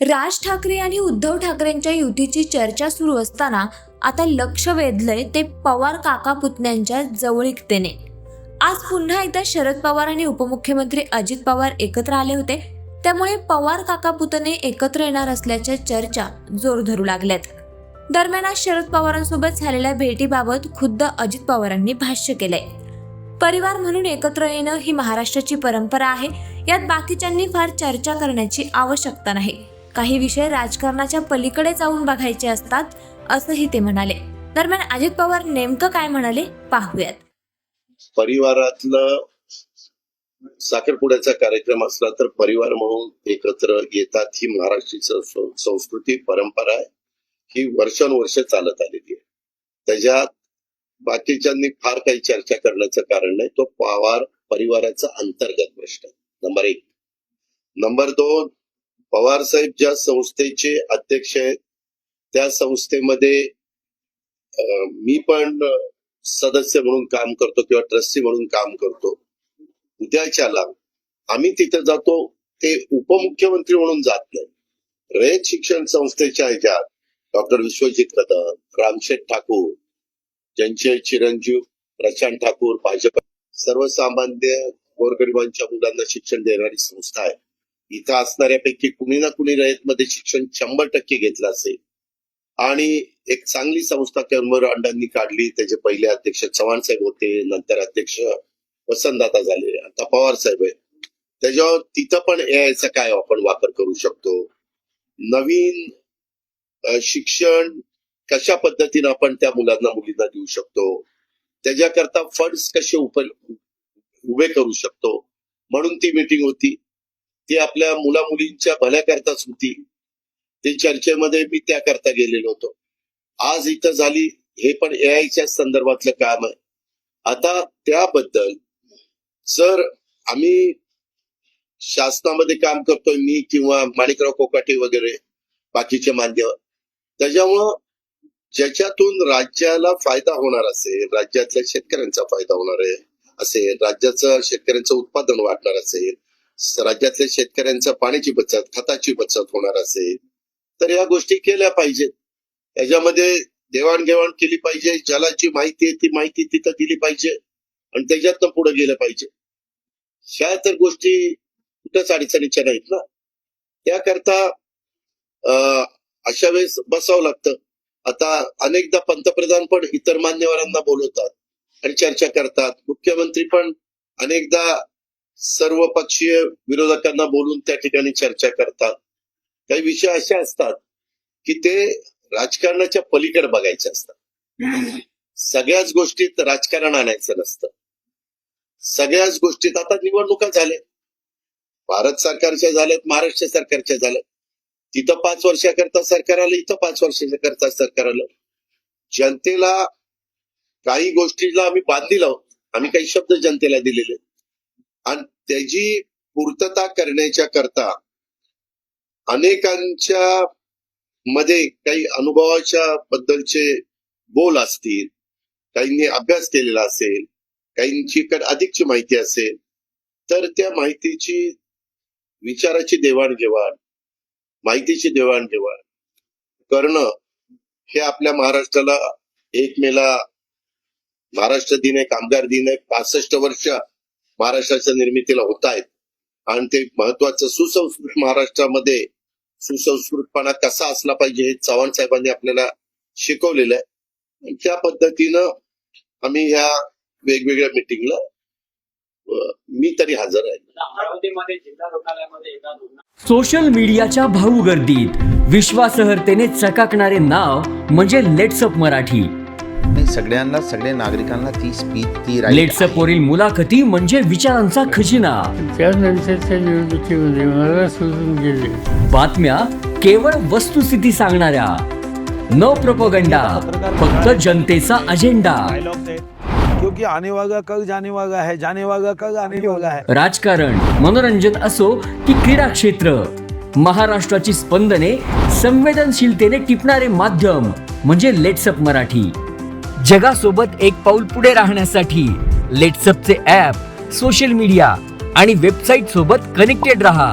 राज ठाकरे आणि उद्धव ठाकरेंच्या युतीची चर्चा सुरू असताना आता लक्ष वेधलंय ते पवार काका पुतण्यांच्या जवळीकतेने। आज पुन्हा एकदा शरद पवार आणि उपमुख्यमंत्री अजित पवार एकत्र आले होते, त्यामुळे पवार काका पुतणे एकत्र येणार असल्याच्या चर्चा जोर धरू लागल्यात। दरम्यान आज शरद पवारांसोबत झालेल्या भेटीबाबत खुद्द अजित पवारांनी भाष्य केलंय। परिवार म्हणून एकत्र येणं ही महाराष्ट्राची परंपरा आहे, यात बाकीच्यांनी फार चर्चा करण्याची आवश्यकता नाही। काही विषय राजकारणाच्या पलीकडे जाऊन बघायचे असतात, असंही ते म्हणाले। दरम्यान अजित पवार नेमकं काय म्हणाले पाहूयात। परिवारातलं साखरपुड्याचा कार्यक्रम असला तर परिवार म्हणून एकत्र येतात, ही महाराष्ट्राची संस्कृती परंपरा आहे, ही वर्षानुवर्ष चालत आलेली आहे। त्याच्यात बाकीच्यांनी फार काही चर्चा करण्याचं कारण नाही। तो पवार परिवाराचा अंतर्गत प्रश्न नंबर 1। नंबर 2, पवार साहेब ज्या संस्थेचे अध्यक्ष आहेत त्या संस्थेमध्ये मी पण सदस्य म्हणून काम करतो किंवा ट्रस्टी म्हणून काम करतो। उद्याच्याला आम्ही तिथे जातो ते उपमुख्यमंत्री म्हणून जात नाही। रयत शिक्षण संस्थेच्या ह्याच्यात डॉक्टर विश्वजित कदम, रामशेठ ठाकूर, ज्यांचे चिरंजीव प्रशांत ठाकूर, भाजप सर्वसामान्य गोरगरिबांच्या मुलांना शिक्षण देणारी संस्था आहे। इथं असणाऱ्यापैकी कुणी ना कुणी रयतमध्ये शिक्षण 100% घेतलं असेल आणि एक चांगली संस्था कर्मकांडांनी काढली। त्याचे पहिले अध्यक्ष चव्हाण साहेब होते, नंतर अध्यक्ष वसंतदादा झाले, आता पवार साहेब आहेत। त्याच्यावर तिथं पण एआयचा काय आपण वापर करू शकतो, नवीन शिक्षण कशा पद्धतीने आपण त्या मुलांना मुलींना देऊ शकतो, त्याच्याकरता फंड्स कसे उभे करू शकतो, म्हणून ती मीटिंग होती। ती आपल्या मुला मुलींच्या भल्याकरताच होती। ते चर्चेमध्ये मी त्याकरता गेलेलो होतो। आज इथं झाली, हे पण एआयच्या संदर्भातलं काम आहे। आता त्याबद्दल जर आम्ही शासनामध्ये काम करतोय, मी किंवा माणिकराव कोकाटे वगैरे बाकीचे मान्यवर, त्याच्यामुळं ज्याच्यातून राज्याला फायदा होणार असेल, राज्यातल्या शेतकऱ्यांचा फायदा होणार आहे असेल, राज्याचं शेतकऱ्यांचं उत्पादन वाढणार असेल, राज्यातल्या शेतकऱ्यांच्या पाण्याची बचत, खताची बचत होणार असेल, तर या गोष्टी केल्या पाहिजेत। याच्यामध्ये देवाणघेवाण केली पाहिजे, ज्याला जी माहिती आहे ती माहिती तिथं दिली पाहिजे आणि त्याच्यातनं पुढे गेलं पाहिजे। ह्या तर गोष्टी कुठंच अडचणीच्या नाहीत ना। त्याकरता अशा वेळेस बसावं लागतं। आता अनेकदा पंतप्रधान पण इतर मान्यवरांना बोलवतात आणि चर्चा करतात, मुख्यमंत्री पण अनेकदा सर्व पक्षीय विरोधकांना बोलून त्या ठिकाणी चर्चा करतात। काही विषय असे असतात की ते राजकारणाच्या पलीकडे बघायचे असतात। सगळ्याच गोष्टीत राजकारण आणायचं नसतं। सगळ्याच गोष्टीत आता निवडणुका झाल्या, भारत सरकारच्या झाल्यात, महाराष्ट्र सरकारच्या झाल्यात। तिथं 5 वर्षाकरता सरकार आलं, इथं 5 वर्षाकरता सरकार आलं। जनतेला काही गोष्टीला आम्ही बांधील आहोत, आम्ही काही शब्द जनतेला दिलेले आणि त्याची पूर्तता करण्याच्या करता अनेकांच्या मध्ये काही अनुभवाच्या बद्दलचे बोल असतील, काहींनी अभ्यास केलेला असेल, काहींची अधिकची माहिती असेल, तर त्या माहितीची विचाराची देवाणघेवाण, माहितीची देवाणघेवाण करणं हे आपल्या महाराष्ट्राला 1 मेला महाराष्ट्र दिन आहे, कामगार दिन आहे। 65 वर्ष महाराष्ट्राच्या निर्मितीला होत आहेत आणि ते महत्वाचं सुसंस्कृत महाराष्ट्रामध्ये सुसंस्कृतपणा कसा असला पाहिजे हे चव्हाण साहेबांनी आपल्याला शिकवलेलं आहे। आणि त्या पद्धतीनं आम्ही ह्या वेगवेगळ्या मीटिंगला मी तरी हजर आहे। सोशल मीडियाच्या भाऊ गर्दीत विश्वासार्हतेने चकाकणारे नाव म्हणजे लेट्सअप मराठी। सगळ्यांना, सगळ्या नागरिकांना ती स्पीच, ती लेट्सअप वरील मुलाखती म्हणजे विचारांचा खजिना। त्यानंतरच्या निवडणुकीमध्ये मला सोडून गेले। बातम्या केवळ वस्तुस्थिती सांगणाऱ्या, न प्रोपगंडा, फक्त जनतेचा अजेंडा। क्योंकि आने वाला कल जाने वाला है, जाने वाला कल आने वाला है। राजकारण, मनोरंजन असो की क्रीडा क्षेत्र, महाराष्ट्राची स्पंदने संवेदनशीलतेने टिपणारे माध्यम म्हणजे लेट्सअप मराठी। जगासोबत एक पाऊल पुढे राहण्यासाठी लेट्सअपचे ॲप, सोशल मीडिया आणि वेबसाईट सोबत कनेक्टेड रहा।